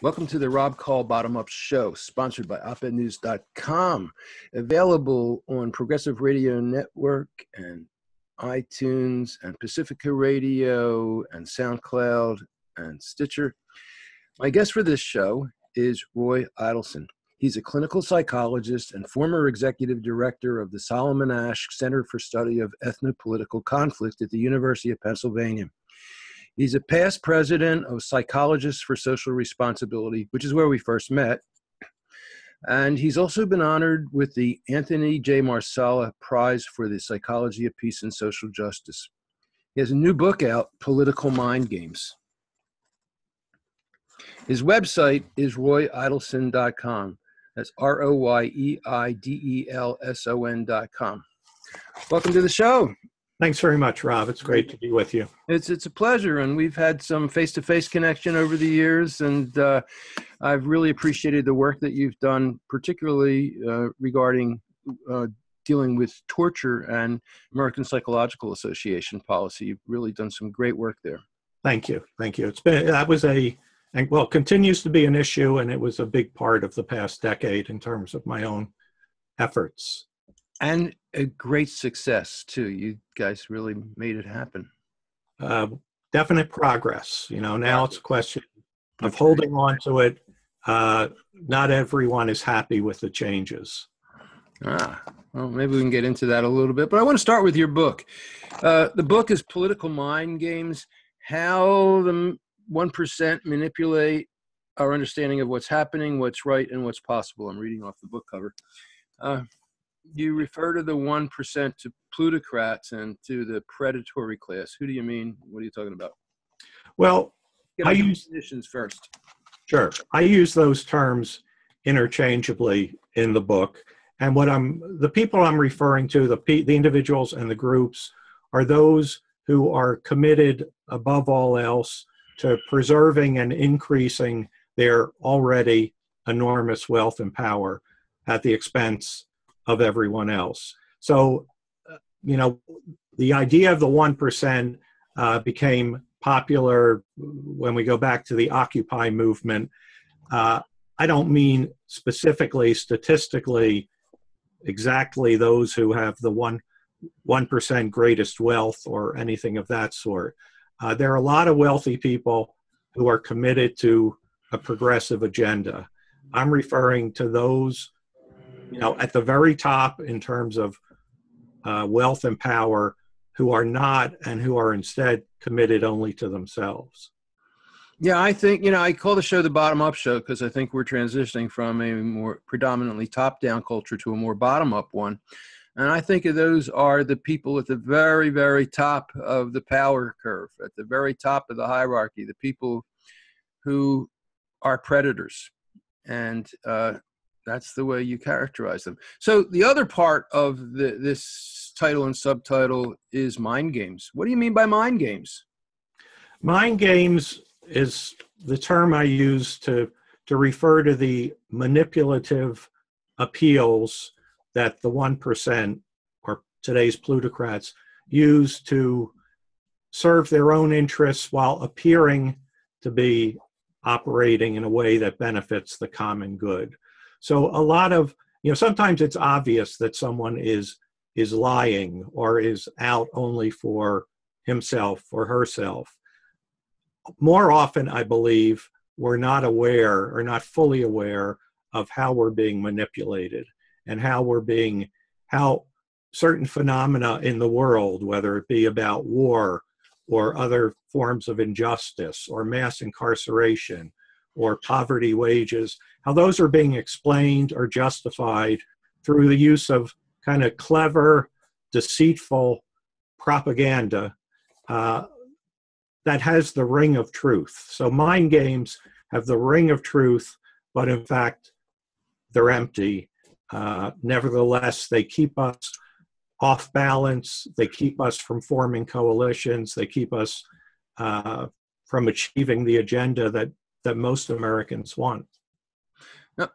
Welcome to the Rob Call Bottom Up Show, sponsored by opednews.com, available on Progressive Radio Network and iTunes and Pacifica Radio and SoundCloud and Stitcher. My guest for this show is Roy Eidelson. He's a clinical psychologist and former executive director of the Solomon Asch Center for Study of Ethnopolitical Conflict at the University of Pennsylvania. He's a past president of Psychologists for Social Responsibility, which is where we first met. And he's also been honored with the Anthony J. Marsala Prize for the Psychology of Peace and Social Justice. He has a new book out, Political Mind Games. His website is royidelson.com. That's ROYEIDELSON.com. Welcome to the show. Thanks very much, Rob. It's great to be with you. It's a pleasure, and we've had some face-to-face connection over the years, and I've really appreciated the work that you've done, particularly regarding dealing with torture and American Psychological Association policy. You've really done some great work there. Thank you. Thank you. Continues to be an issue, and it was a big part of the past decade in terms of my own efforts. And a great success, too. You guys really made it happen. Definite progress. Now it's a question of holding on to it. Not everyone is happy with the changes. Well, maybe we can get into that a little bit. But I want to start with your book. The book is Political Mind Games, How the 1% Manipulate Our Understanding of What's Happening, What's Right, and What's Possible. I'm reading off the book cover. You refer to the 1% to plutocrats and to the predatory class. Who do you mean? What are you talking about? Well, I use definitions first. Sure. I use those terms interchangeably in the book. And the people I'm referring to, the individuals and the groups, are those who are committed above all else to preserving and increasing their already enormous wealth and power at the expense of everyone else. So, the idea of the 1% became popular when we go back to the Occupy movement. I don't mean specifically, statistically, exactly those who have the 1% greatest wealth or anything of that sort. There are a lot of wealthy people who are committed to a progressive agenda. I'm referring to those at the very top in terms of wealth and power, who are not and who are instead committed only to themselves. Yeah, I think, I call the show the Bottom Up Show because I think we're transitioning from a more predominantly top-down culture to a more bottom-up one. And I think of those are the people at the very, very top of the power curve, at the very top of the hierarchy, the people who are predators. And that's the way you characterize them. So the other part of this title and subtitle is mind games. What do you mean by mind games? Mind games is the term I use to refer to the manipulative appeals that the 1%, or today's plutocrats, use to serve their own interests while appearing to be operating in a way that benefits the common good. So a lot of, sometimes it's obvious that someone is lying or is out only for himself or herself. More often, I believe, we're not aware or not fully aware of how we're being manipulated and how certain phenomena in the world, whether it be about war or other forms of injustice or mass incarceration or poverty wages, how those are being explained or justified through the use of kind of clever, deceitful propaganda that has the ring of truth. So mind games have the ring of truth, but in fact, they're empty. Nevertheless, they keep us off balance. They keep us from forming coalitions. They keep us from achieving the agenda that most Americans want. Now,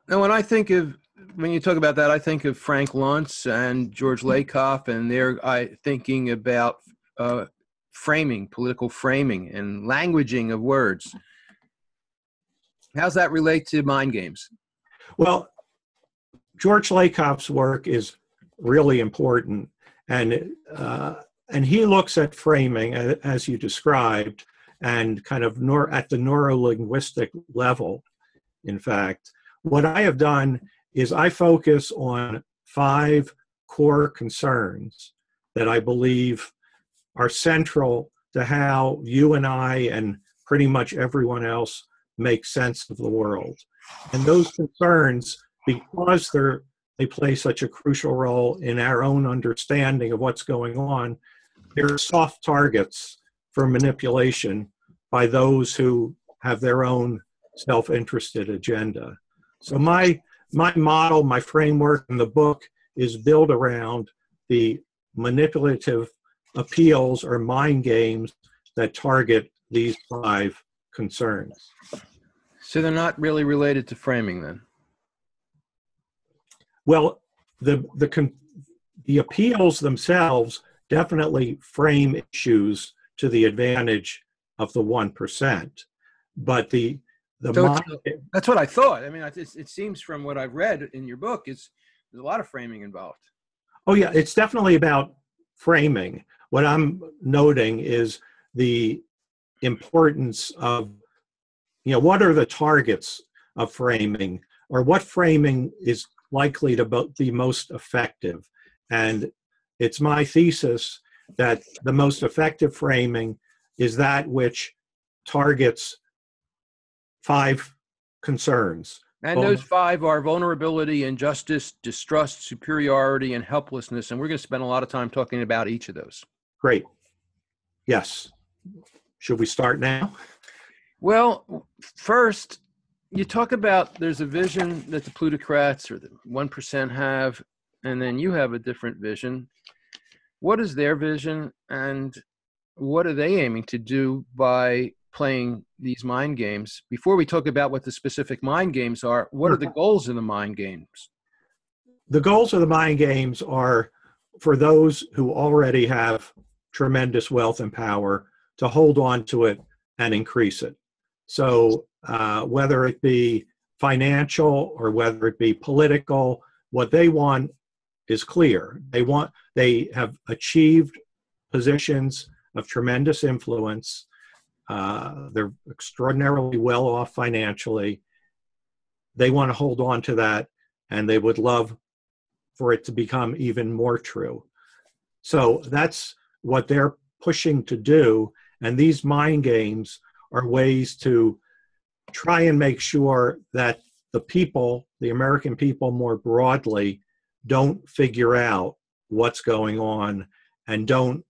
when you talk about that, I think of Frank Luntz and George Lakoff, and they're thinking about framing, political framing, and languaging of words. How's that relate to mind games? Well, George Lakoff's work is really important, and he looks at framing as you described, and kind of at the neurolinguistic level. In fact, what I have done is I focus on 5 core concerns that I believe are central to how you and I and pretty much everyone else make sense of the world. And those concerns, because they play such a crucial role in our own understanding of what's going on, they're soft targets for manipulation by those who have their own self-interested agenda. So my model, my framework in the book is built around the manipulative appeals or mind games that target these 5 concerns. So they're not really related to framing then? Well, the appeals themselves definitely frame issues to the advantage of the 1%, but that's what I thought. I mean, it seems from what I've read in your book, there's a lot of framing involved. Oh yeah, it's definitely about framing. What I'm noting is the importance of, what are the targets of framing, or what framing is likely to be most effective. And it's my thesis that the most effective framing is that which targets 5 concerns. And those 5 are vulnerability, injustice, distrust, superiority, and helplessness. And we're going to spend a lot of time talking about each of those. Great. Yes. Should we start now? Well, first, you talk about there's a vision that the plutocrats or the 1% have, and then you have a different vision. What is their vision, and what are they aiming to do by playing these mind games? Before we talk about what the specific mind games are, what are the goals of the mind games? The goals of the mind games are for those who already have tremendous wealth and power to hold on to it and increase it. So whether it be financial or whether it be political, what they want is clear. They have achieved positions of tremendous influence. They're extraordinarily well off financially. They want to hold on to that, and they would love for it to become even more true. So that's what they're pushing to do. And these mind games are ways to try and make sure that the people, the American people more broadly, don't figure out what's going on and don't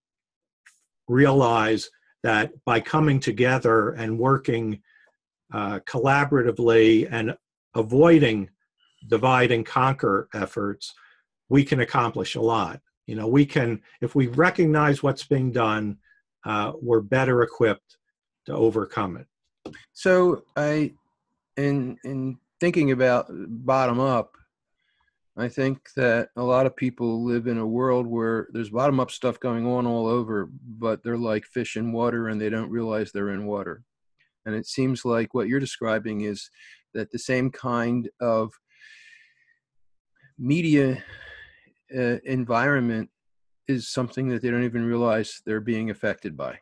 realize that by coming together and working collaboratively and avoiding divide and conquer efforts, we can accomplish a lot. We can, if we recognize what's being done, we're better equipped to overcome it. So in thinking about bottom up, I think that a lot of people live in a world where there's bottom up stuff going on all over, but they're like fish in water and they don't realize they're in water. And it seems like what you're describing is that the same kind of media environment is something that they don't even realize they're being affected by.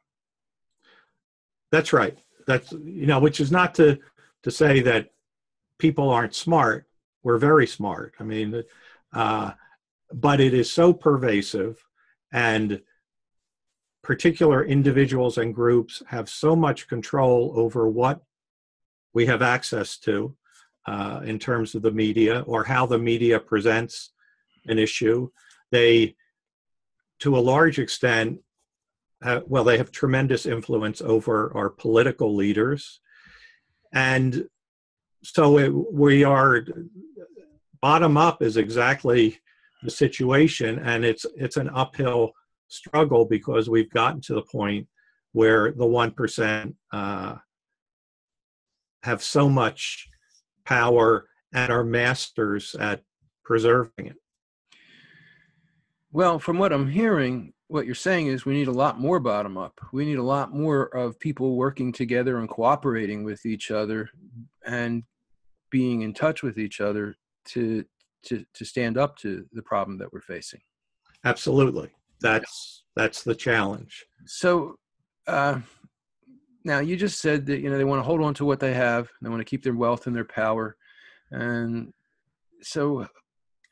That's right. That's, which is not to say that people aren't smart. We're very smart. I mean, but it is so pervasive, and particular individuals and groups have so much control over what we have access to in terms of the media or how the media presents an issue. They, to a large extent, they have tremendous influence over our political leaders. And so we are, bottom up is exactly the situation, and it's an uphill struggle because we've gotten to the point where the 1% have so much power and are masters at preserving it. Well, from what I'm hearing, what you're saying is we need a lot more bottom up. We need a lot more of people working together and cooperating with each other and being in touch with each other to stand up to the problem that we're facing. Absolutely. That's the challenge. So now you just said that, they want to hold on to what they have. They want to keep their wealth and their power. And so,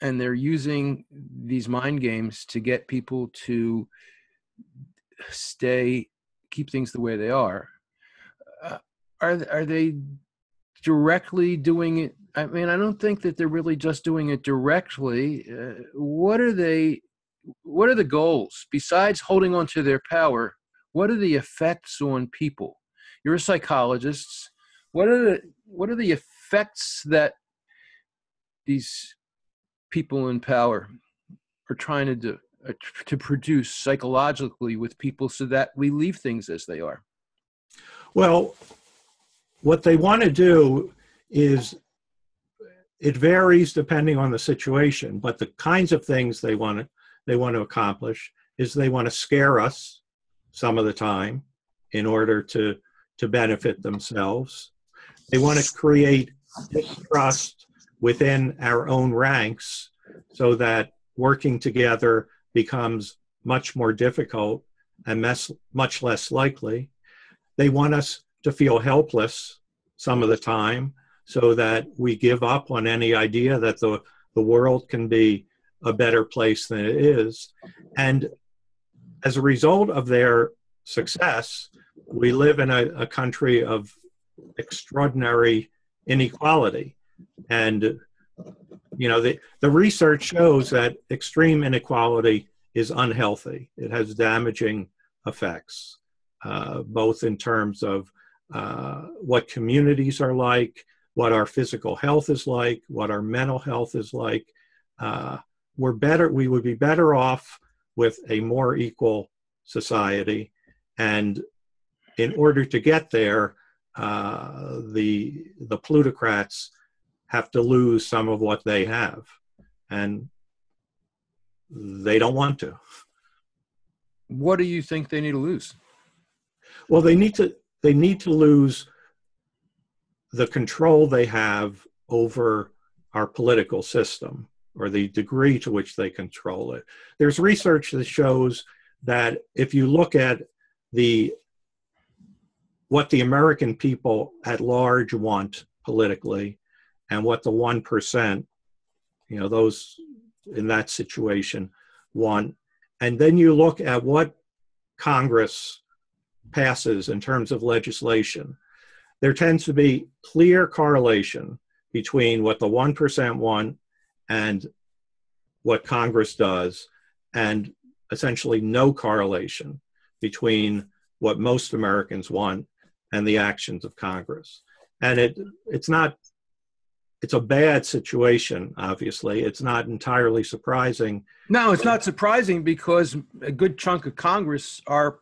and they're using these mind games to get people to keep things the way they are. Are they directly doing it? I mean, I don't think that they're really just doing it directly. What are the goals besides holding on to their power? What are the effects on people? You're a psychologist. What are the effects that these people in power are trying to do, to produce psychologically with people so that we leave things as they are? Well, what they want to do is, it varies depending on the situation, but the kinds of things they want to accomplish is they want to scare us some of the time in order to benefit themselves. They want to create distrust within our own ranks so that working together becomes much more difficult and much less likely. They want us to feel helpless some of the time so that we give up on any idea that the world can be a better place than it is. And as a result of their success, we live in a country of extraordinary inequality. And, the research shows that extreme inequality is unhealthy. It has damaging effects, both in terms of what communities are like, what our physical health is like, what our mental health is like. We would be better off with a more equal society. And in order to get there, the plutocrats have to lose some of what they have. And they don't want to. What do you think they need to lose? Well, they need to lose the control they have over our political system, or the degree to which they control it. There's research that shows that if you look at what the American people at large want politically, and what the 1%, those in that situation want, and then you look at what Congress passes in terms of legislation, there tends to be clear correlation between what the 1% want and what Congress does, and essentially no correlation between what most Americans want and the actions of Congress. And it's a bad situation, obviously. It's not entirely surprising. No, it's not surprising, because a good chunk of Congress are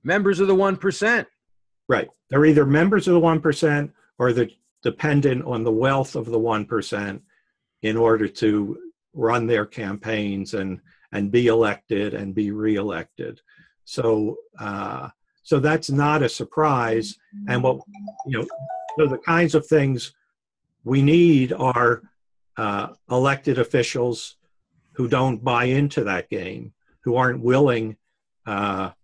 members of the 1%. Right. They're either members of the 1% or they're dependent on the wealth of the 1% in order to run their campaigns and be elected and be reelected. So that's not a surprise. And so the kinds of things we need are elected officials who don't buy into that game, who aren't willing to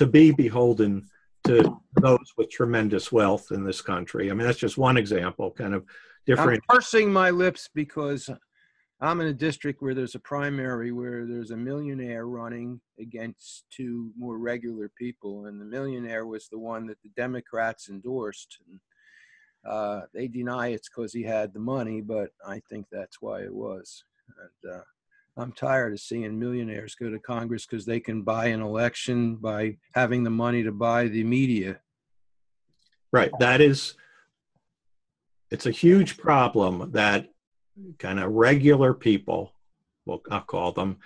be beholden to those with tremendous wealth in this country. I mean, that's just one example, kind of different. I'm pursing my lips because I'm in a district where there's a primary where there's a millionaire running against two more regular people, and the millionaire was the one that the Democrats endorsed. And they deny it's because he had the money, but I think that's why it was. And I'm tired of seeing millionaires go to Congress because they can buy an election by having the money to buy the media. Right. It's a huge problem that kind of regular people, well, I'll call them,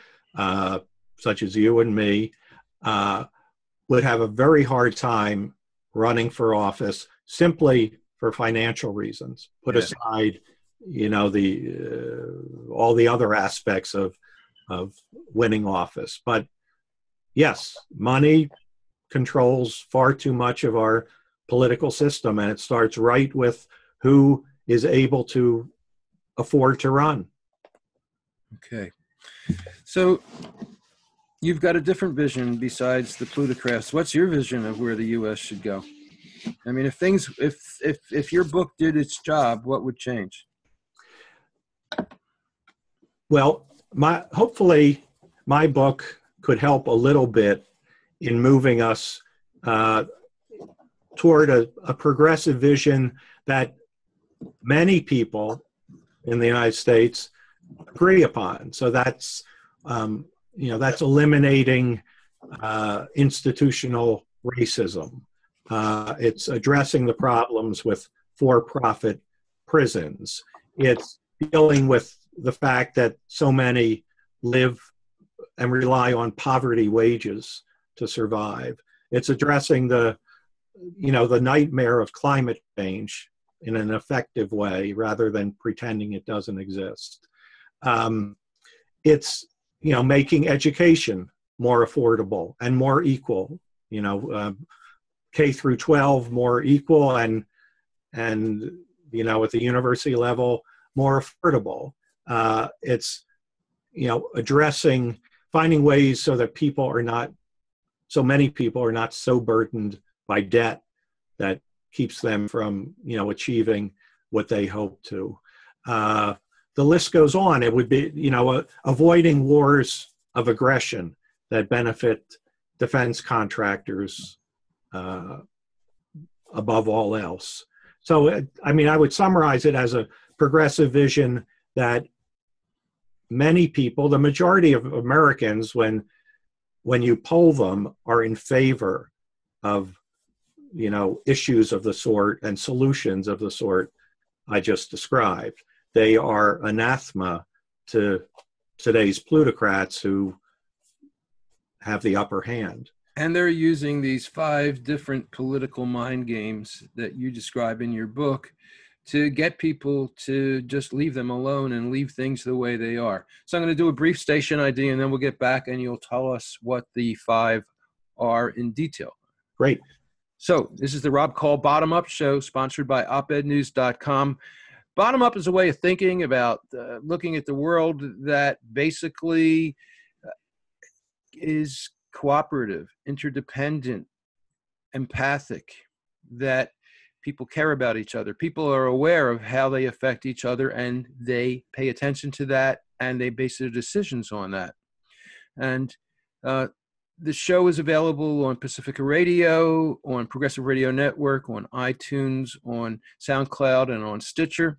such as you and me, would have a very hard time running for office simply for financial reasons. Put aside, all the other aspects of winning office. But yes, money controls far too much of our political system, and it starts right with who is able to afford to run. Okay. So you've got a different vision besides the plutocrats. What's your vision of where the U.S. should go? I mean, if your book did its job, what would change? Well, hopefully my book could help a little bit in moving us toward a progressive vision that many people in the United States agree upon. So that's that's eliminating institutional racism. It's addressing the problems with for-profit prisons. It's dealing with the fact that so many live and rely on poverty wages to survive. It's addressing the nightmare of climate change in an effective way rather than pretending it doesn't exist. It's making education more affordable and more equal. K through 12 more equal, and at the university level more affordable. It's finding ways so that so many people are not so burdened by debt that keeps them from achieving what they hope to. The list goes on. It would be avoiding wars of aggression that benefit defense contractors above all else. So, I would summarize it as a progressive vision that many people, the majority of Americans, when you poll them, are in favor of, issues of the sort and solutions of the sort I just described. They are anathema to today's plutocrats who have the upper hand. And they're using these 5 different political mind games that you describe in your book to get people to just leave them alone and leave things the way they are. So I'm going to do a brief station ID, and then we'll get back and you'll tell us what the 5 are in detail. Great. So this is the Rob Call Bottom Up Show, sponsored by opednews.com. Bottom up is a way of thinking about looking at the world that basically is cooperative, interdependent, empathic, that people care about each other. People are aware of how they affect each other, and they pay attention to that, and they base their decisions on that. And the show is available on Pacifica Radio, on Progressive Radio Network, on iTunes, on SoundCloud, and on Stitcher.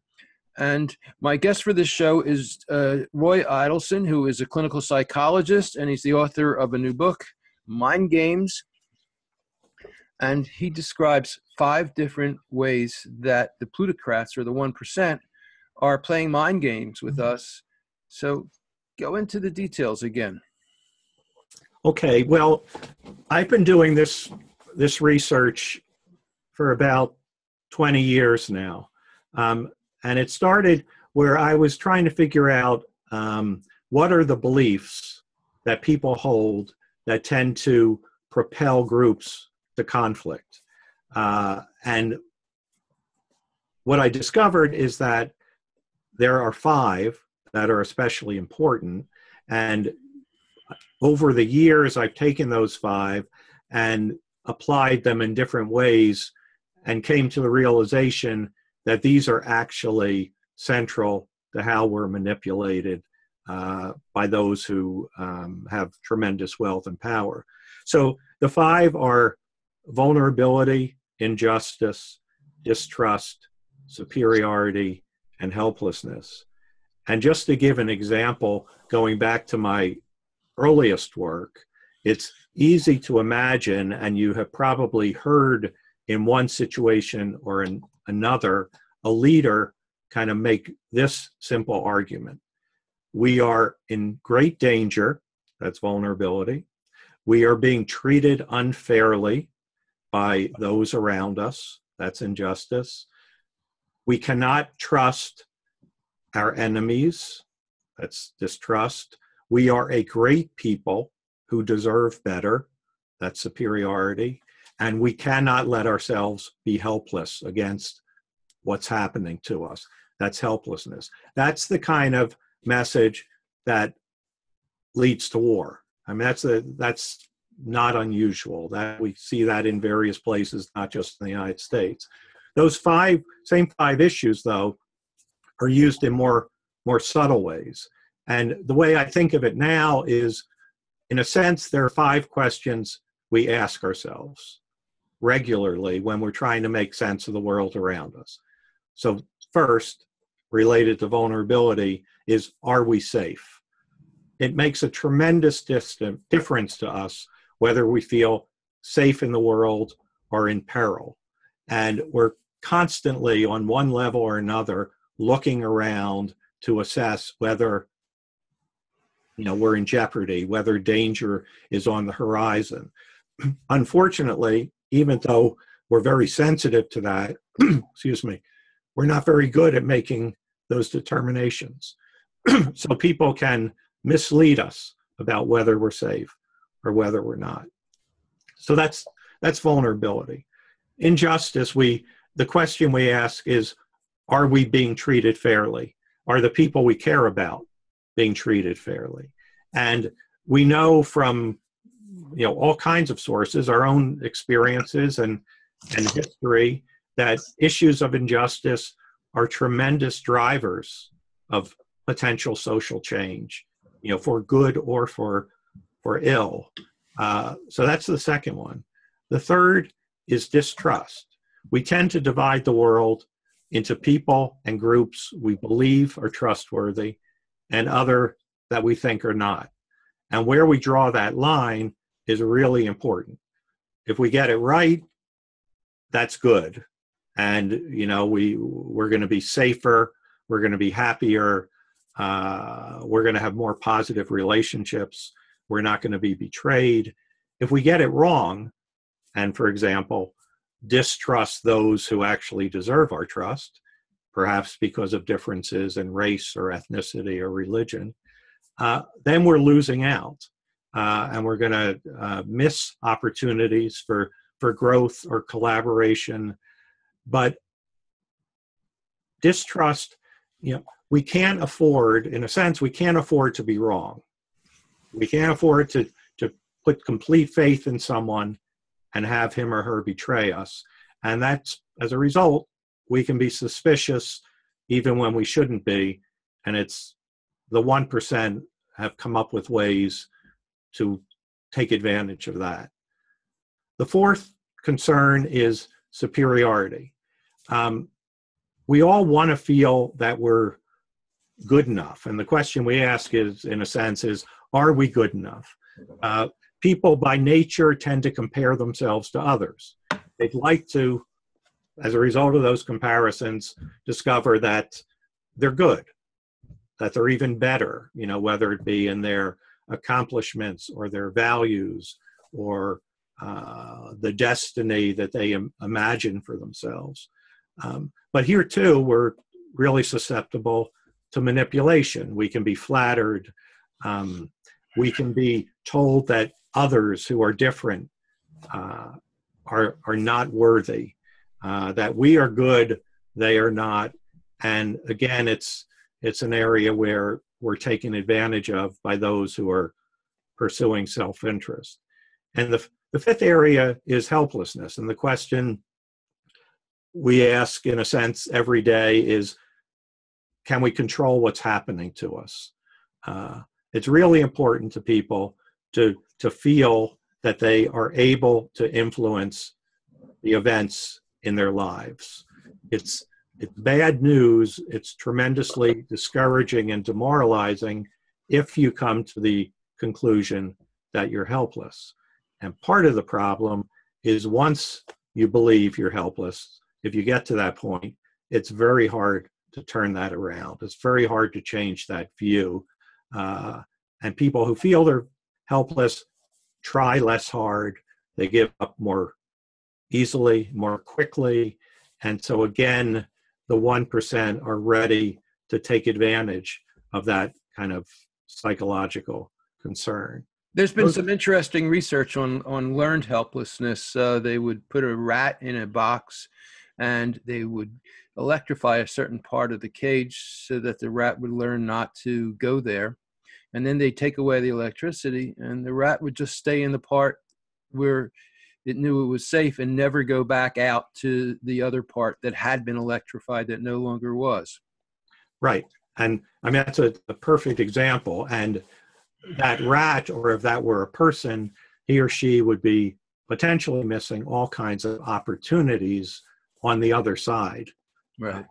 And my guest for this show is Roy Eidelson, who is a clinical psychologist, and he's the author of a new book, Mind Games. And he describes 5 different ways that the plutocrats, or the 1%, are playing mind games with us. So go into the details again. Okay, well, I've been doing this research for about 20 years now. And it started where I was trying to figure out what are the beliefs that people hold that tend to propel groups to conflict. And what I discovered is that there are 5 that are especially important. And over the years, I've taken those 5 and applied them in different ways and came to the realization that these are actually central to how we're manipulated by those who have tremendous wealth and power. So the 5 are vulnerability, injustice, distrust, superiority, and helplessness. And just to give an example, going back to my earliest work, it's easy to imagine, and you have probably heard in one situation or in another, a leader kind of make this simple argument. We are in great danger, that's vulnerability. We are being treated unfairly by those around us, that's injustice. We cannot trust our enemies, that's distrust. We are a great people who deserve better, that's superiority. And we cannot let ourselves be helpless against what's happening to us. That's helplessness. That's the kind of message that leads to war. I mean, that's not unusual. That we see that in various places, not just in the United States. Those same five issues, though, are used in more subtle ways. And the way I think of it now is, in a sense, there are five questions we ask ourselves regularly when we're trying to make sense of the world around us. So first, related to vulnerability, is, are we safe? It makes a tremendous difference to us whether we feel safe in the world or in peril. And we're constantly, on one level or another, looking around to assess whether we're in jeopardy, whether danger is on the horizon. Unfortunately, even though we're very sensitive to that, excuse me, we're not very good at making those determinations. So people can mislead us about whether we're safe or whether we're not. So that's vulnerability. Injustice, the question we ask is, are we being treated fairly? Are the people we care about being treated fairly? And we know from all kinds of sources, our own experiences and history, that issues of injustice are tremendous drivers of potential social change, for good or for ill. So that's the second one. The third is distrust. We tend to divide the world into people and groups we believe are trustworthy and other that we think are not. And where we draw that line is really important. If we get it right, that's good. And, we're going to be safer, we're going to be happier, we're going to have more positive relationships, we're not going to be betrayed. If we get it wrong, and for example, distrust those who actually deserve our trust, perhaps because of differences in race or ethnicity or religion, then we're losing out. And we're going to miss opportunities for growth or collaboration. But distrust, we can't afford, in a sense, we can't afford to be wrong. We can't afford to put complete faith in someone and have him or her betray us. And that's, as a result, we can be suspicious even when we shouldn't be. And it's the 1% have come up with ways to take advantage of that. The fourth concern is superiority. We all want to feel that we're good enough. And the question we ask is, in a sense, is, are we good enough? People by nature tend to compare themselves to others. They'd like to, as a result of those comparisons, discover that they're good, that they're even better, whether it be in their accomplishments or their values or the destiny that they imagine for themselves. But here too, we're really susceptible to manipulation. We can be flattered. We can be told that others who are different are not worthy, that we are good, they are not. And again, it's an area where we're taken advantage of by those who are pursuing self-interest. And the fifth area is helplessness. And the question we ask, in a sense, every day is, can we control what's happening to us? It's really important to people to feel that they are able to influence the events in their lives. It's bad news. It's tremendously discouraging and demoralizing if you come to the conclusion that you're helpless. And part of the problem is, once you believe you're helpless, if you get to that point, it's very hard to turn that around. It's very hard to change that view. And people who feel they're helpless try less hard. They give up more easily, more quickly. And so again, the 1% are ready to take advantage of that kind of psychological concern. There's been some interesting research on learned helplessness. They would put a rat in a box and they would electrify a certain part of the cage so that the rat would learn not to go there. And then they take away the electricity and the rat would just stay in the part where it knew it was safe and never go back out to the other part that had been electrified that no longer was. Right. And I mean, that's a perfect example. And that rat, or if that were a person, he or she would be potentially missing all kinds of opportunities on the other side. Right.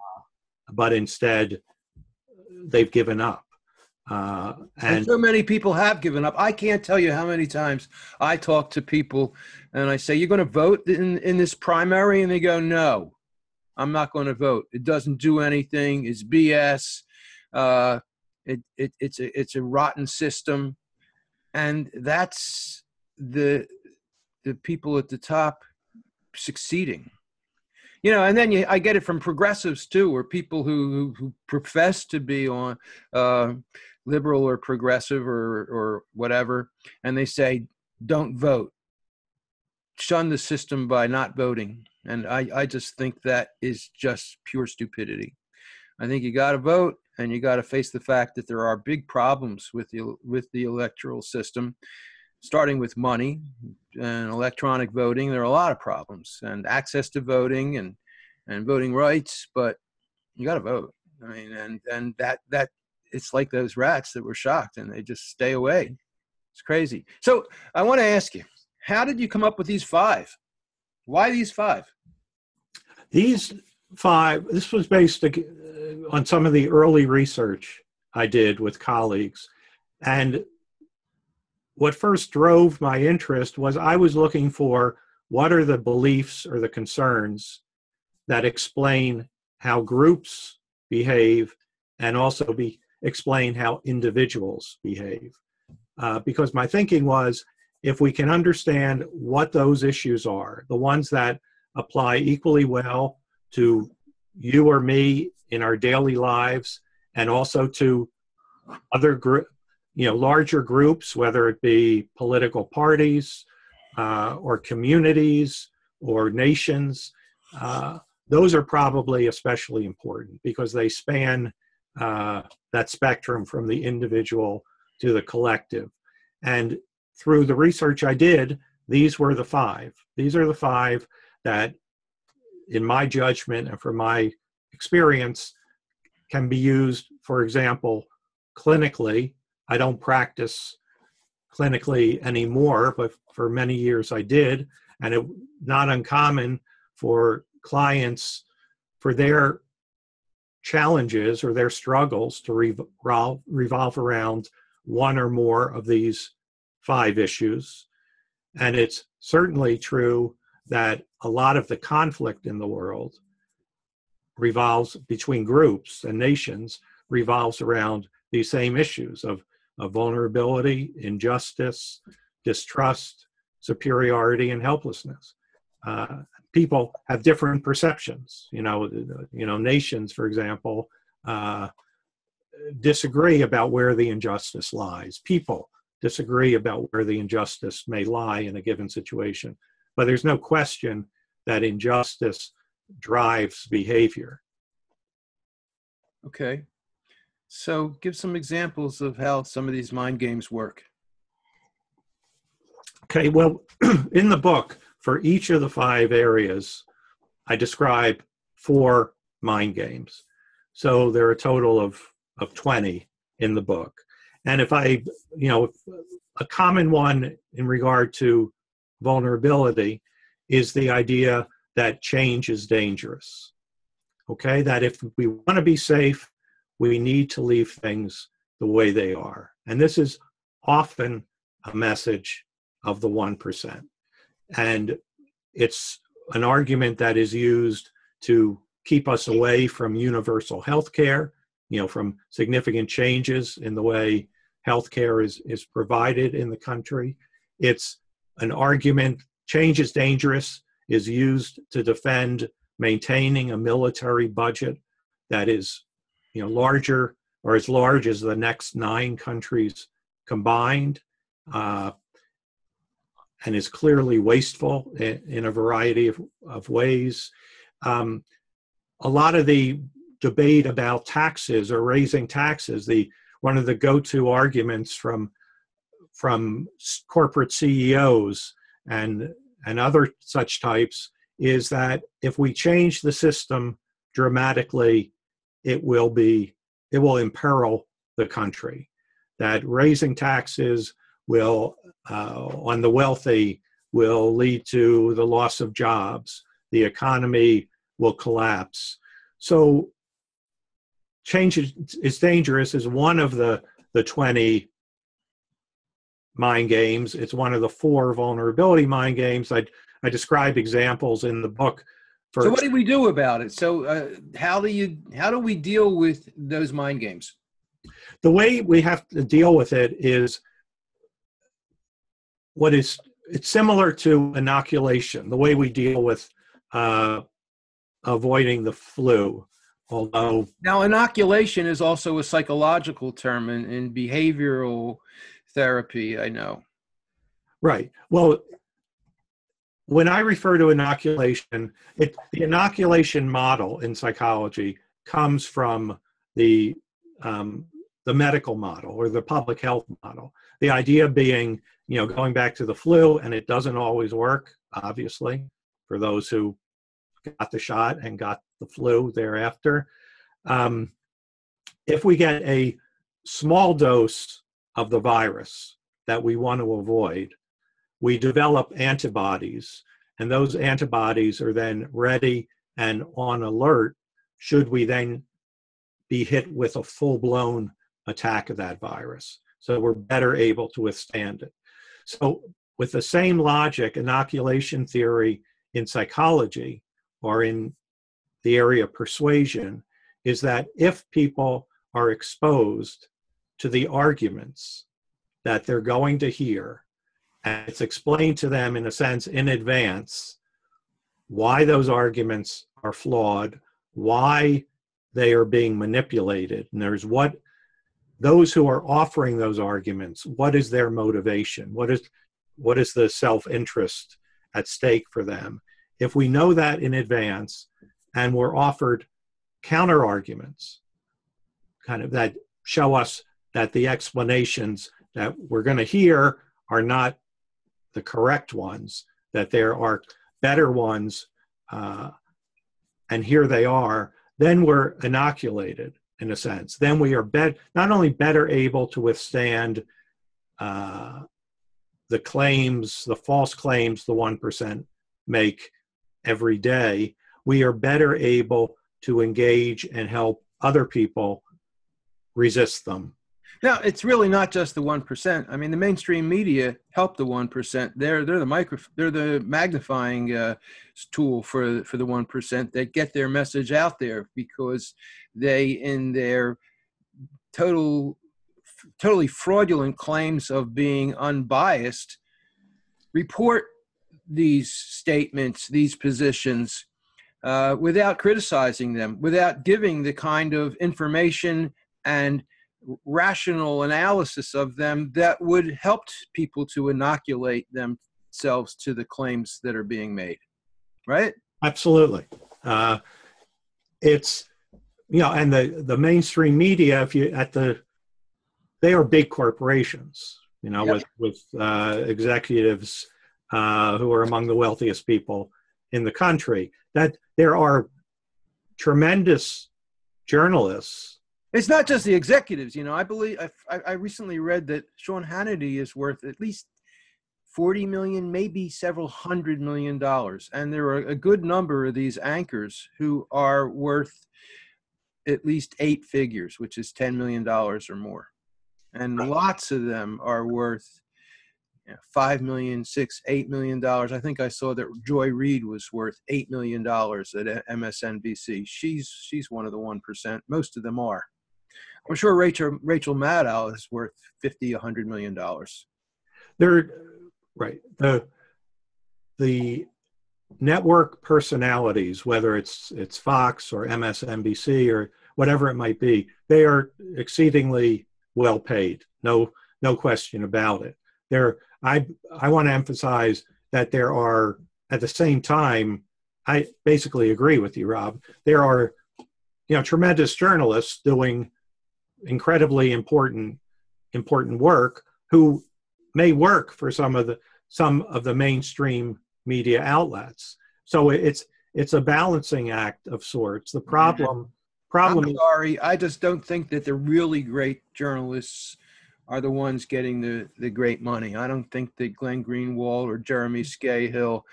But instead, they've given up. And so many people have given up. I can't tell you how many times I talk to people and I say, you're going to vote in this primary? And they go, no, I'm not going to vote. It doesn't do anything. It's BS. It's a rotten system. And that's the people at the top succeeding. You know, and then I get it from progressives too, or people who profess to be on liberal or progressive or whatever, and they say, don't vote. Shun the system by not voting. And I just think that is just pure stupidity. I think you got to vote, and you got to face the fact that there are big problems with the electoral system, starting with money and electronic voting. There are a lot of problems, and access to voting and voting rights, but you got to vote. I mean, and that it's like those rats that were shocked and they just stay away. It's crazy. So I want to ask you, how did you come up with these 5? Why these 5? These 5, this was based on some of the early research I did with colleagues. And what first drove my interest was I was looking for what are the beliefs or the concerns that explain how groups behave and also explain how individuals behave. Because my thinking was, if we can understand what those issues are, the ones that apply equally well to you or me in our daily lives, and also to other larger groups, whether it be political parties or communities or nations, those are probably especially important because they span that spectrum from the individual to the collective. And through the research I did, these were the 5. These are the 5 that, in my judgment and from my experience, can be used, for example, clinically. I don't practice clinically anymore, but for many years I did, and it's not uncommon for clients, for their challenges or their struggles to revolve around one or more of these 5 issues. And it's certainly true that a lot of the conflict in the world revolves between groups and nations revolves around these same issues of vulnerability, injustice, distrust, superiority, and helplessness. People have different perceptions. Nations, for example, disagree about where the injustice lies. People disagree about where the injustice may lie in a given situation. But there's no question that injustice drives behavior. Okay. So give some examples of how some of these mind games work. Okay, well, in the book, for each of the 5 areas, I describe 4 mind games. So there are a total of 20 in the book. And if a common one in regard to vulnerability is the idea that change is dangerous. Okay, that if we want to be safe, we need to leave things the way they are. And this is often a message of the 1%. And it's an argument that is used to keep us away from universal health care, from significant changes in the way health care is provided in the country. It's an argument, change is dangerous, is used to defend maintaining a military budget that is larger or as large as the next 9 countries combined, and is clearly wasteful in a variety of ways. A lot of the debate about taxes or raising taxes, one of the go-to arguments from corporate CEOs and other such types is that if we change the system dramatically, it will imperil the country. That raising taxes will, on the wealthy, will lead to the loss of jobs. The economy will collapse. So change is dangerous is one of the 20 mind games. It's one of the 4 vulnerability mind games. I describe examples in the book. So what do we do about it? So how do we deal with those mind games? The way we have to deal with it is it's similar to inoculation, the way we deal with avoiding the flu. Although now inoculation is also a psychological term in behavioral therapy, I know. Right. Well, when I refer to inoculation, the inoculation model in psychology comes from the medical model or the public health model. The idea being, going back to the flu, and it doesn't always work, obviously, for those who got the shot and got the flu thereafter. If we get a small dose of the virus that we want to avoid, we develop antibodies, and those antibodies are then ready and on alert should we then be hit with a full-blown attack of that virus. So we're better able to withstand it. So with the same logic, inoculation theory in psychology or in the area of persuasion is that if people are exposed to the arguments that they're going to hear, and it's explained to them in a sense in advance why those arguments are flawed, why they are being manipulated, and there's those who are offering those arguments, what is their motivation? What is the self-interest at stake for them? If we know that in advance and we're offered counter arguments, kind of that show us that the explanations that we're going to hear are not the correct ones, that there are better ones, and here they are, then we're inoculated in a sense. Then we are not only better able to withstand the claims, the false claims the 1% make every day, we are better able to engage and help other people resist them. Now, it's really not just the 1%. I mean, the mainstream media help the 1%. They're the magnifying tool for the 1% that get their message out there because they, in their totally fraudulent claims of being unbiased, report these statements, these positions, without criticizing them, without giving the kind of information and rational analysis of them that would help people to inoculate themselves to the claims that are being made, right? Absolutely. It's, and the mainstream media, they are big corporations, yep. with executives who are among the wealthiest people in the country. That there are tremendous journalists. It's not just the executives, I believe I recently read that Sean Hannity is worth at least 40 million, maybe several $100 million. And there are a good number of these anchors who are worth at least 8 figures, which is $10 million or more. And lots of them are worth $5 million, $6, $8 million. I think I saw that Joy Reid was worth $8 million at MSNBC. She's one of the 1%. Most of them are. I'm sure Rachel Maddow is worth $50, $100 million. They're right. The network personalities, whether it's Fox or MSNBC or whatever it might be, they are exceedingly well paid. No question about it. I want to emphasize that there are, at the same time, I basically agree with you, Rob. There are, tremendous journalists doing incredibly important work who may work for some of the mainstream media outlets. So it's a balancing act of sorts. The problem I'm sorry, I just don't think that the really great journalists are the ones getting the great money. I don't think that Glenn Greenwald or Jeremy Scahill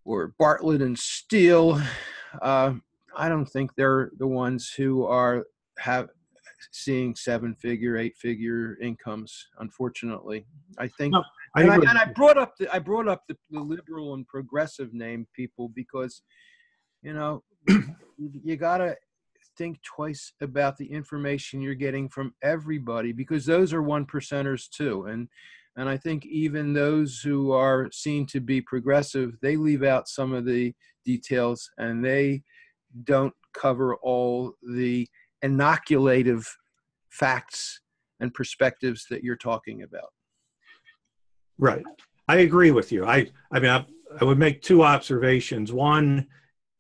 or Bartlett and Steele, I don't think they're the ones who are seeing 7-figure, 8-figure incomes. Unfortunately, I think. No, I brought up the liberal and progressive name people because, you gotta think twice about the information you're getting from everybody, because those are 1%ers too. And I think even those who are seen to be progressive, they leave out some of the details and they don't cover all the inoculative facts and perspectives that you're talking about. Right. I agree with you. I would make two observations. One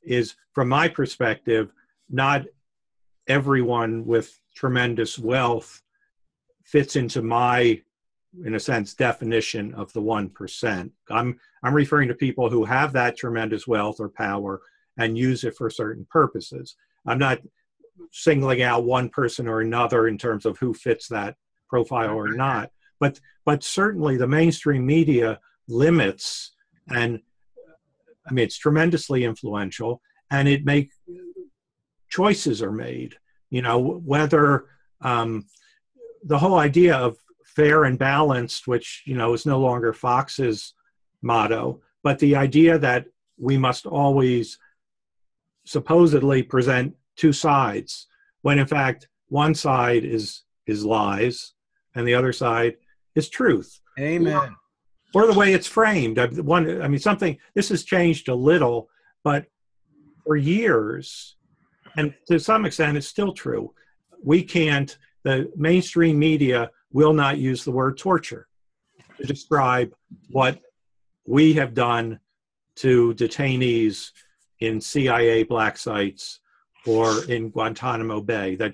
is, from my perspective, not everyone with tremendous wealth fits into my, in a sense, definition of the 1%. I'm referring to people who have that tremendous wealth or power and use it for certain purposes. I'm not singling out one person or another in terms of who fits that profile or not. But certainly the mainstream media limits, and it's tremendously influential, and choices are made. Whether the whole idea of fair and balanced, which is no longer Fox's motto, but the idea that we must always supposedly present two sides, when in fact one side is lies and the other side is truth. Amen. Or the way it's framed. This has changed a little, but for years, and to some extent it's still true, the mainstream media will not use the word torture to describe what we have done to detainees in CIA black sites or in Guantanamo Bay. That,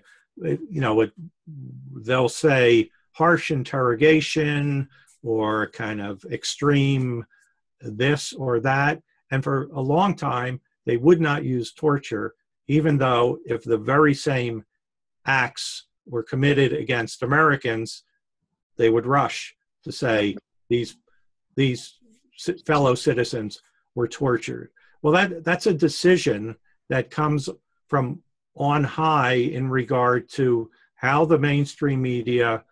they'll say harsh interrogation or kind of extreme this or that. And for a long time, they would not use torture, even though if the very same acts were committed against Americans, they would rush to say these fellow citizens were tortured. Well, that's a decision that comes from on high in regard to how the mainstream media,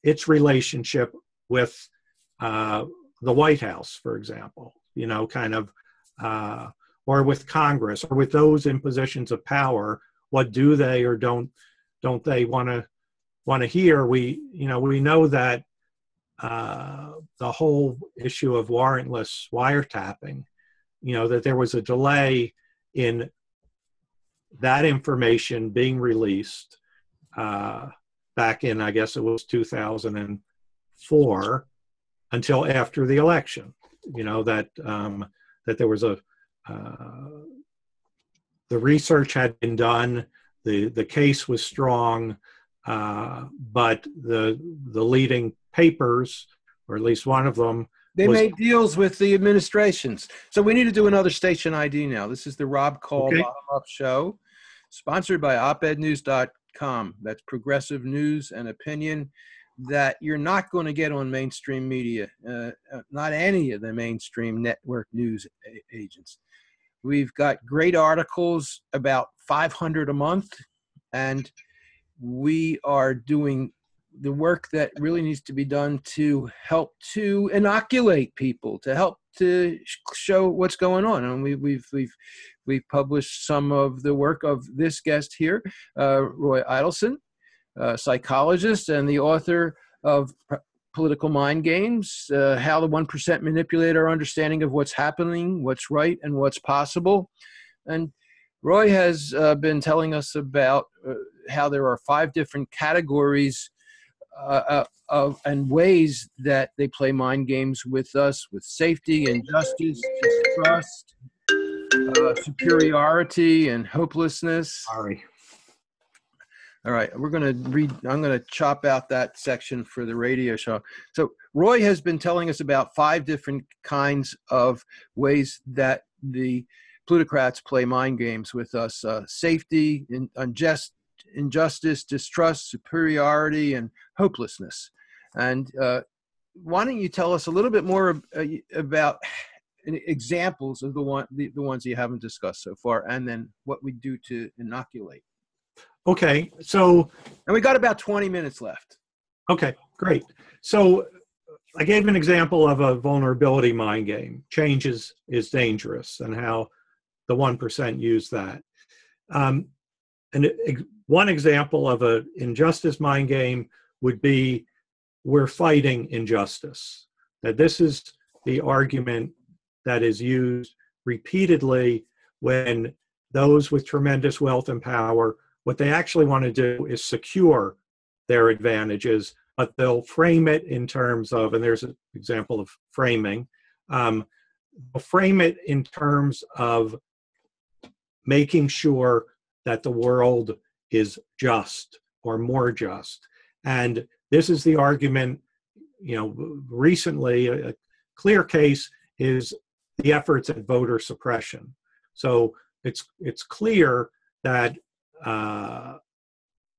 its relationship with the White House, for example, or with Congress, or with those in positions of power. What do they or don't they want to hear? We know that the whole issue of warrantless wiretapping, that there was a delay in that information being released back in, I guess it was 2004, until after the election. That there was the research had been done, the case was strong, but the leading papers, or at least one of them, they made deals with the administrations. So we need to do another station ID now. This is the Rob Call Bottom Up Show, sponsored by opednews.com. That's progressive news and opinion that you're not going to get on mainstream media, not any of the mainstream network news agents. We've got great articles, about 500 a month, and we are doing the work that really needs to be done to help to inoculate people, to help to show what's going on. And we've published some of the work of this guest here, Roy Eidelson, psychologist and the author of Political Mind Games, how the 1% manipulate our understanding of what's happening, what's right, and what's possible. And Roy has been telling us about how there are 5 different categories and ways that they play mind games with us, with safety, injustice, distrust, superiority, and hopelessness. Sorry. All right, I'm going to chop out that section for the radio show. So Roy has been telling us about 5 different kinds of ways that the plutocrats play mind games with us: safety, injustice, distrust, superiority, and hopelessness. And why don't you tell us a little bit more about examples of the ones you haven't discussed so far, and then what we do to inoculate. Okay, so... And we got about 20 minutes left. Okay, great. So I gave an example of a vulnerability mind game. Change is dangerous, and how the 1% use that. And one example of an injustice mind game would be, we're fighting injustice. That this is the argument that is used repeatedly when those with tremendous wealth and power, what they actually want to do is secure their advantages, but they'll frame it in terms of, and there's an example of framing, they'll frame it in terms of making sure that the world is just or more just. And this is the argument, recently, a clear case is the efforts at voter suppression. So it's clear that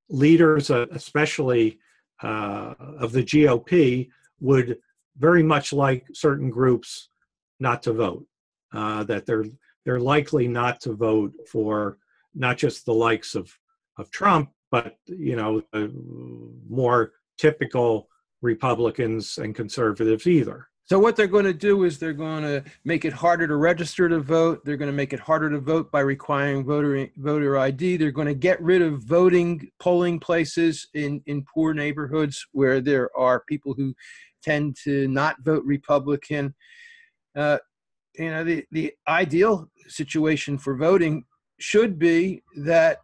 leaders, especially of the GOP, would very much like certain groups not to vote. That they're likely not to vote for not just the likes of Trump, but more typical Republicans and conservatives either. So what they're going to do is they're going to make it harder to register to vote. They're going to make it harder to vote by requiring voter ID. They're going to get rid of polling places in poor neighborhoods where there are people who tend to not vote Republican. The ideal situation for voting should be that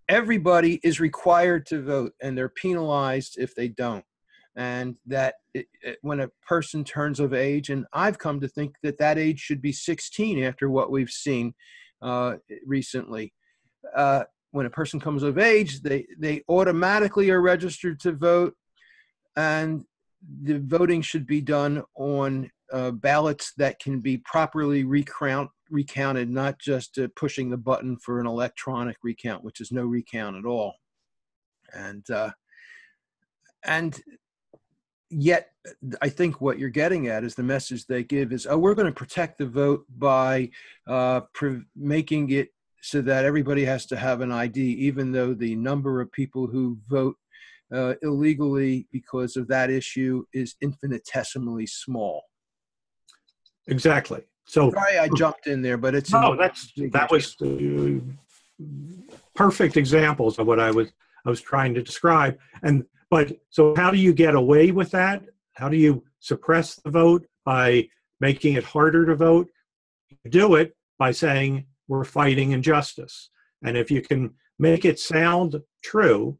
everybody is required to vote and they're penalized if they don't. And that when a person turns of age, and I've come to think that age should be 16 after what we've seen recently. When a person comes of age, they automatically are registered to vote, and the voting should be done on ballots that can be properly recounted, not just pushing the button for an electronic recount, which is no recount at all. And yet, I think what you're getting at is the message they give is, we're going to protect the vote by making it so that everybody has to have an ID, even though the number of people who vote illegally because of that issue is infinitesimally small. Exactly. So sorry I jumped in there, but it's that was perfect examples of what I was trying to describe. But so how do you get away with that? How do you suppress the vote? By making it harder to vote? You do it by saying we're fighting injustice. And if you can make it sound true,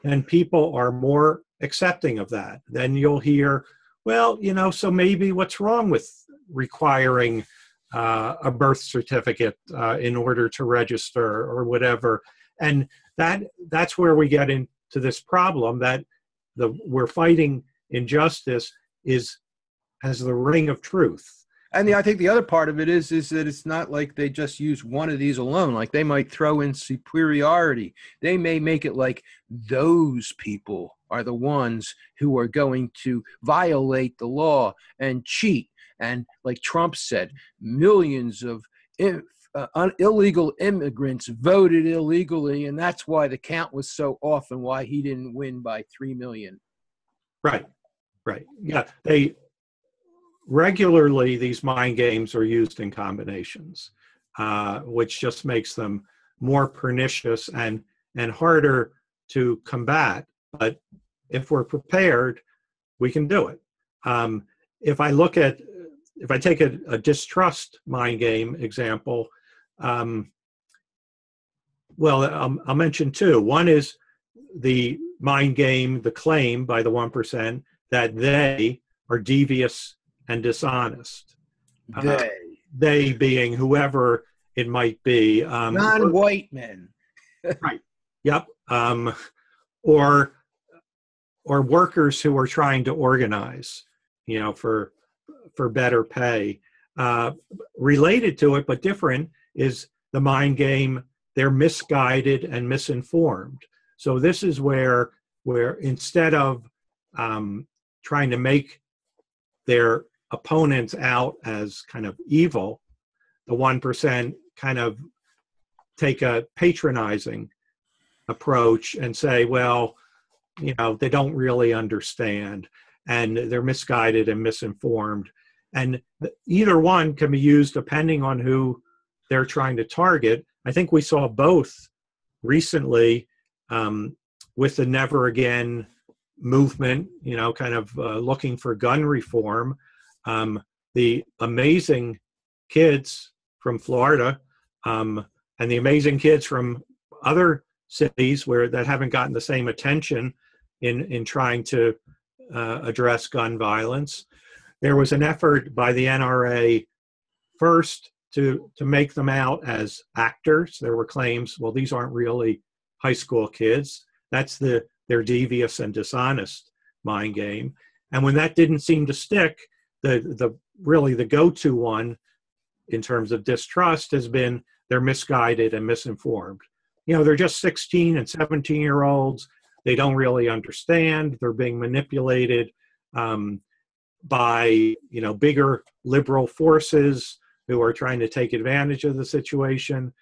then people are more accepting of that. Then you'll hear, well, so maybe what's wrong with requiring a birth certificate in order to register or whatever. And that's where we get into this problem that we're fighting injustice has the ring of truth. And I think the other part of it is that it's not like they just use one of these alone. Like they might throw in superiority. They may make it like those people are the ones who are going to violate the law and cheat. And like Trump said, millions of illegal immigrants voted illegally, and that's why the count was so off and why he didn't win by 3 million. Right. Yeah, regularly these mind games are used in combinations, which just makes them more pernicious and harder to combat. But if we're prepared, we can do it. If I take a distrust mind game example, I'll mention 2. One is the mind game, the claim by the 1% that they are devious and dishonest. They. They being whoever it might be. Non-white men. Right. Yep. Or workers who are trying to organize, for better pay. Related to it, but different, is the mind game. They're misguided and misinformed. So this is where instead of trying to make their opponents out as kind of evil, the 1% kind of take a patronizing approach and say, well, they don't really understand and they're misguided and misinformed. And either one can be used depending on who they're trying to target. I think we saw both recently with the Never Again movement, kind of looking for gun reform. The amazing kids from Florida and the amazing kids from other cities that haven't gotten the same attention in trying to address gun violence. There was an effort by the NRA first to make them out as actors. There were claims, well, these aren't really high school kids. That's their devious and dishonest mind game. And when that didn't seem to stick, the go-to one in terms of distrust has been they're misguided and misinformed. They're just 16 and 17-year-olds. They don't really understand. They're being manipulated by, bigger liberal forces who are trying to take advantage of the situation.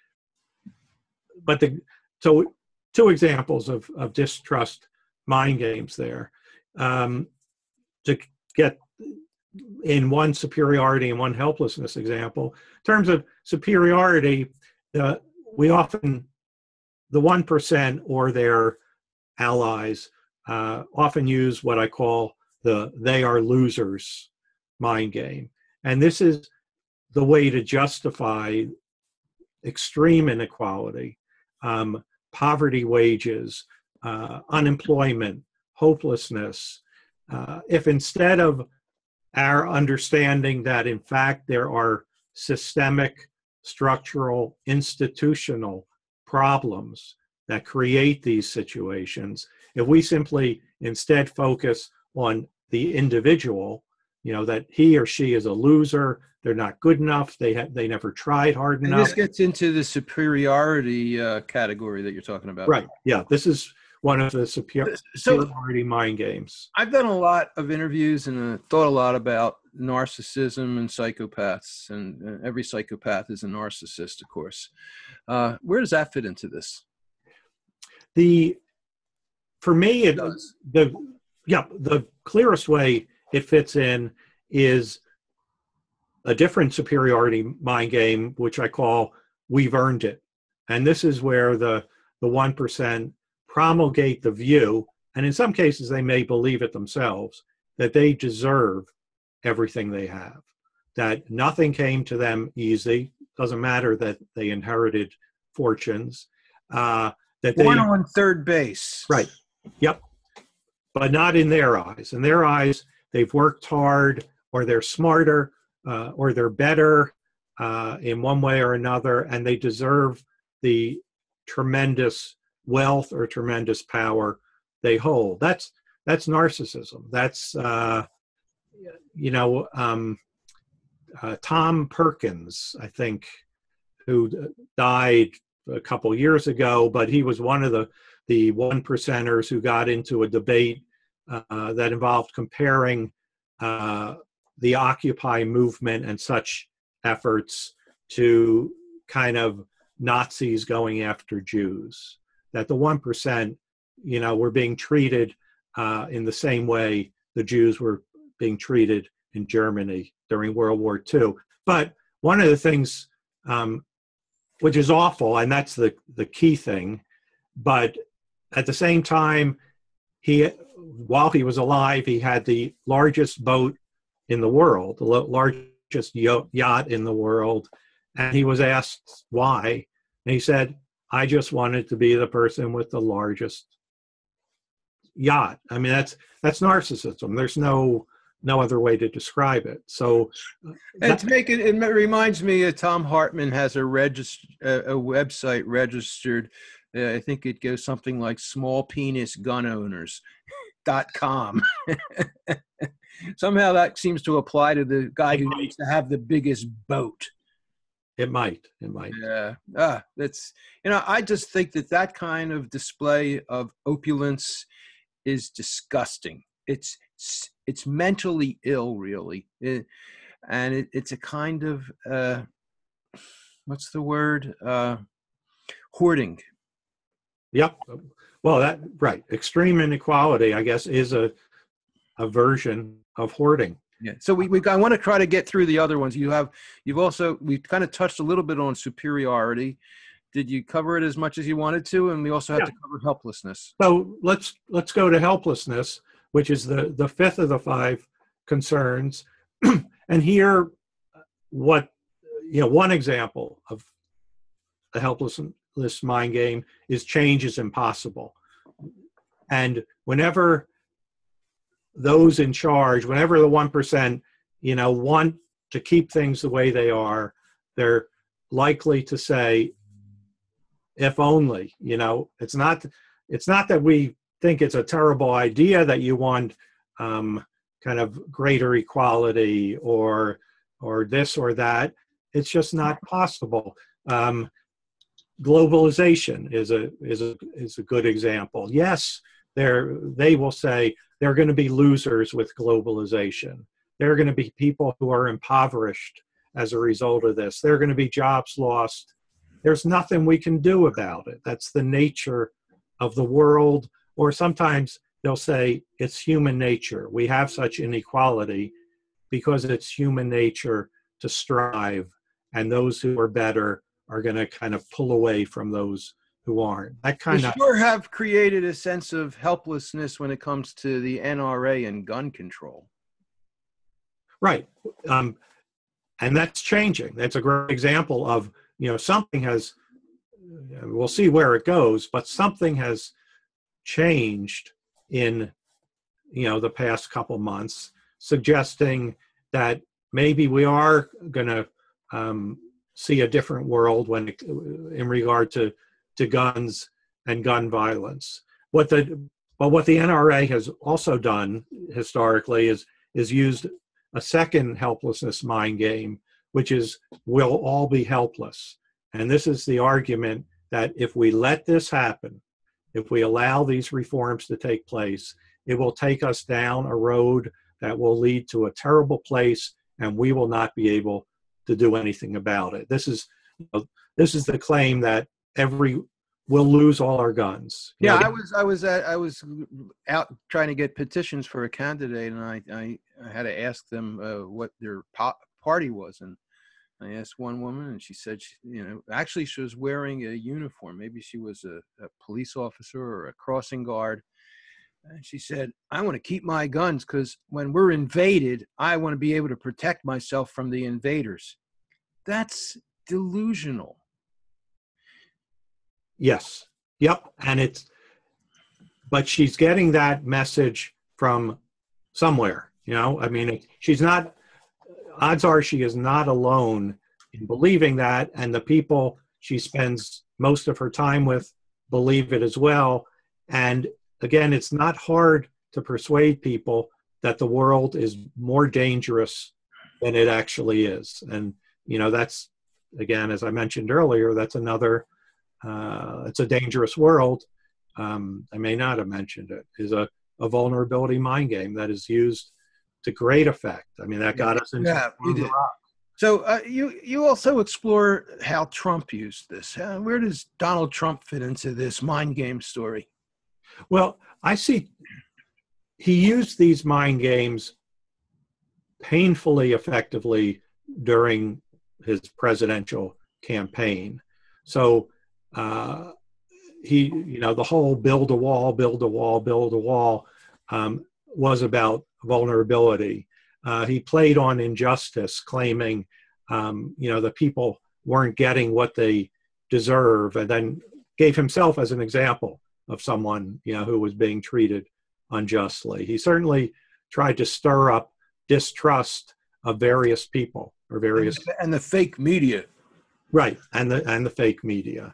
But so two examples of distrust mind games there. To get in one superiority and one helplessness example, in terms of superiority, the 1% or their allies often use what I call the "they are losers" mind game. And this is the way to justify extreme inequality, poverty wages, unemployment, hopelessness. If instead of our understanding that in fact there are systemic, structural, institutional problems that create these situations, if we simply instead focus on the individual, that he or she is a loser, they're not good enough, they never tried hard enough. And this gets into the superiority category that you're talking about. Right. Yeah. This is one of the superiority mind games. I've done a lot of interviews and thought a lot about narcissism and psychopaths, and every psychopath is a narcissist, of course. Where does that fit into this? For me, the clearest way it fits in is a different superiority mind game, which I call "we've earned it." And this is where the 1% promulgate the view, and in some cases they may believe it themselves, that they deserve everything they have, that nothing came to them easy. Doesn't matter that they inherited fortunes. That born on third base. Right. Yep. But not in their eyes. In their eyes, they've worked hard, or they're smarter, or they're better in one way or another, and they deserve the tremendous wealth or tremendous power they hold. That's narcissism. That's Tom Perkins, I think, who died a couple years ago, but he was one of the 1%ers who got into a debate that involved comparing the Occupy movement and such efforts to kind of Nazis going after Jews. That the 1%, were being treated in the same way the Jews were being treated in Germany during World War II. But one of the things, which is awful, and that's the key thing, but at the same time, while he was alive, he had the largest boat in the world, the largest yacht in the world, and he was asked why, and he said, "I just wanted to be the person with the largest yacht. I mean, that's narcissism. There's no other way to describe it. So it reminds me Tom Hartman has a website registered. I think it goes something like smallpenisgunowners.com. Somehow that seems to apply to the guy who needs to have the biggest boat. It might. Yeah. That's, I just think that kind of display of opulence is disgusting. It's mentally ill, really. And it's a kind of, what's the word? Hoarding. Yep. Well, right. Extreme inequality, I guess, is a version of hoarding. Yeah. So I want to try to get through the other ones. We kind of touched a little bit on superiority. Did you cover it as much as you wanted to? And we also have to cover helplessness. So let's go to helplessness, which is the fifth of the 5 concerns. And here, one example of the helplessness mind game is change is impossible. And whenever those in charge, whenever the 1%, want to keep things the way they are, they're likely to say, if only, it's not that we think it's a terrible idea that you want kind of greater equality or this or that. It's just not possible. Globalization is a good example. Yes, they will say there are going to be losers with globalization. There are going to be people who are impoverished as a result of this. There are going to be jobs lost. There's nothing we can do about it. That's the nature of the world. Or sometimes they'll say it's human nature. We have such inequality because it's human nature to strive, and those who are better are going to kind of pull away from those who aren't. That kind of sure have created a sense of helplessness when it comes to the NRA and gun control. Right. And that's changing. That's a great example of, something has, we'll see where it goes, but something has changed in, the past couple months, suggesting that maybe we are going to see a different world in regard to guns and gun violence. But what the NRA has also done historically is used a second helplessness mind game, which is we'll all be helpless. And this is the argument that if we let this happen, if we allow these reforms to take place, it will take us down a road that will lead to a terrible place, and we will not be able to do anything about it. This is the claim that we'll lose all our guns. Yeah, I was out trying to get petitions for a candidate, and I had to ask them what their party was, and I asked one woman, and she said, actually she was wearing a uniform. Maybe she was a police officer or a crossing guard. And she said, I want to keep my guns because when we're invaded, I want to be able to protect myself from the invaders. That's delusional. Yes. Yep. But she's getting that message from somewhere, I mean, odds are she is not alone in believing that, and the people she spends most of her time with believe it as well. And again, it's not hard to persuade people that the world is more dangerous than it actually is. And, that's, again, as I mentioned earlier, that's another, it's a dangerous world. I may not have mentioned it, is a vulnerability mind game that is used to great effect. I mean, that got us into you did. So you also explore how Trump used this. Where does Donald Trump fit into this mind game story? Well, I see he used these mind games painfully effectively during his presidential campaign. So the whole build a wall was about vulnerability. He played on injustice, claiming, the people weren't getting what they deserve, and then gave himself as an example of someone, who was being treated unjustly. He certainly tried to stir up distrust of various people or various and the fake media. Right, and the fake media.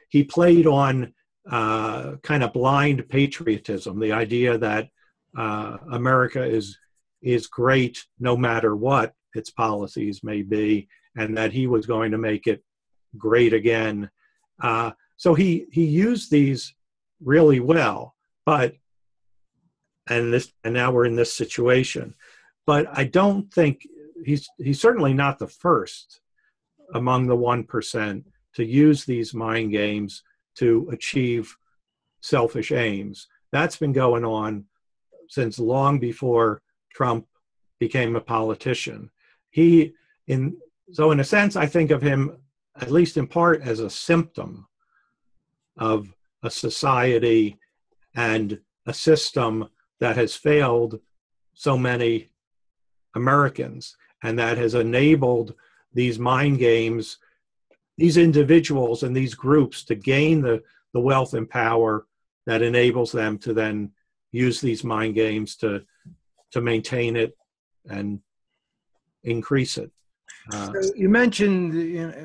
He played on kind of blind patriotism, the idea that America is great no matter what its policies may be, and that he was going to make it great again. So he used these really well, and now we're in this situation. But I don't think he's certainly not the first among the 1% to use these mind games to achieve selfish aims. That's been going on since long before Trump became a politician. So in a sense, I think of him, at least in part, as a symptom of a society and a system that has failed so many Americans, and that has enabled these mind games, these individuals and these groups to gain the wealth and power that enables them to then use these mind games to maintain it and increase it. So you mentioned,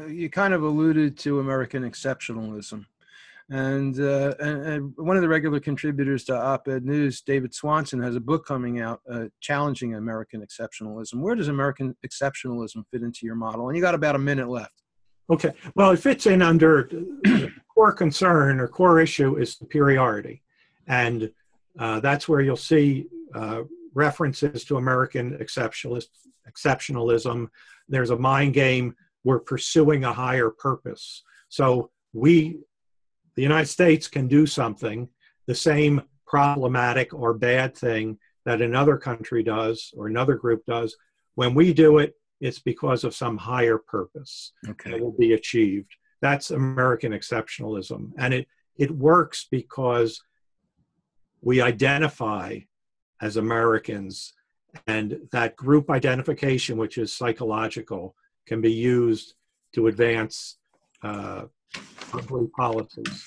you kind of alluded to American exceptionalism. And one of the regular contributors to Op-Ed News, David Swanson, has a book coming out challenging American exceptionalism. Where does American exceptionalism fit into your model? And you got about a minute left. Okay. Well, it fits in under the core concern or core issue is superiority. And that's where you'll see references to American exceptionalism. There's a mind game. We're pursuing a higher purpose. So the United States can do something, the same problematic or bad thing that another country does or another group does. When we do it, it's because of some higher purpose that will be achieved. That's American exceptionalism. And it works because we identify as Americans, and that group identification, which is psychological, can be used to advance ugly policies.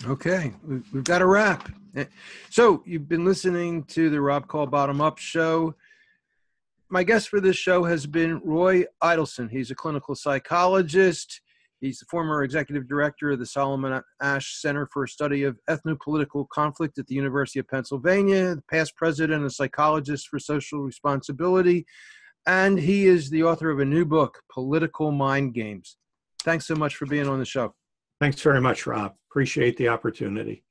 Okay, we've got to wrap. So you've been listening to the Rob Call Bottom Up show. My guest for this show has been Roy Eidelson. He's a clinical psychologist. He's the former executive director of the Solomon Asch Center for Study of Ethnopolitical Conflict at the University of Pennsylvania, the past president and psychologist for social responsibility, and he is the author of a new book, Political Mind Games. Thanks so much for being on the show. Thanks very much, Rob. Appreciate the opportunity.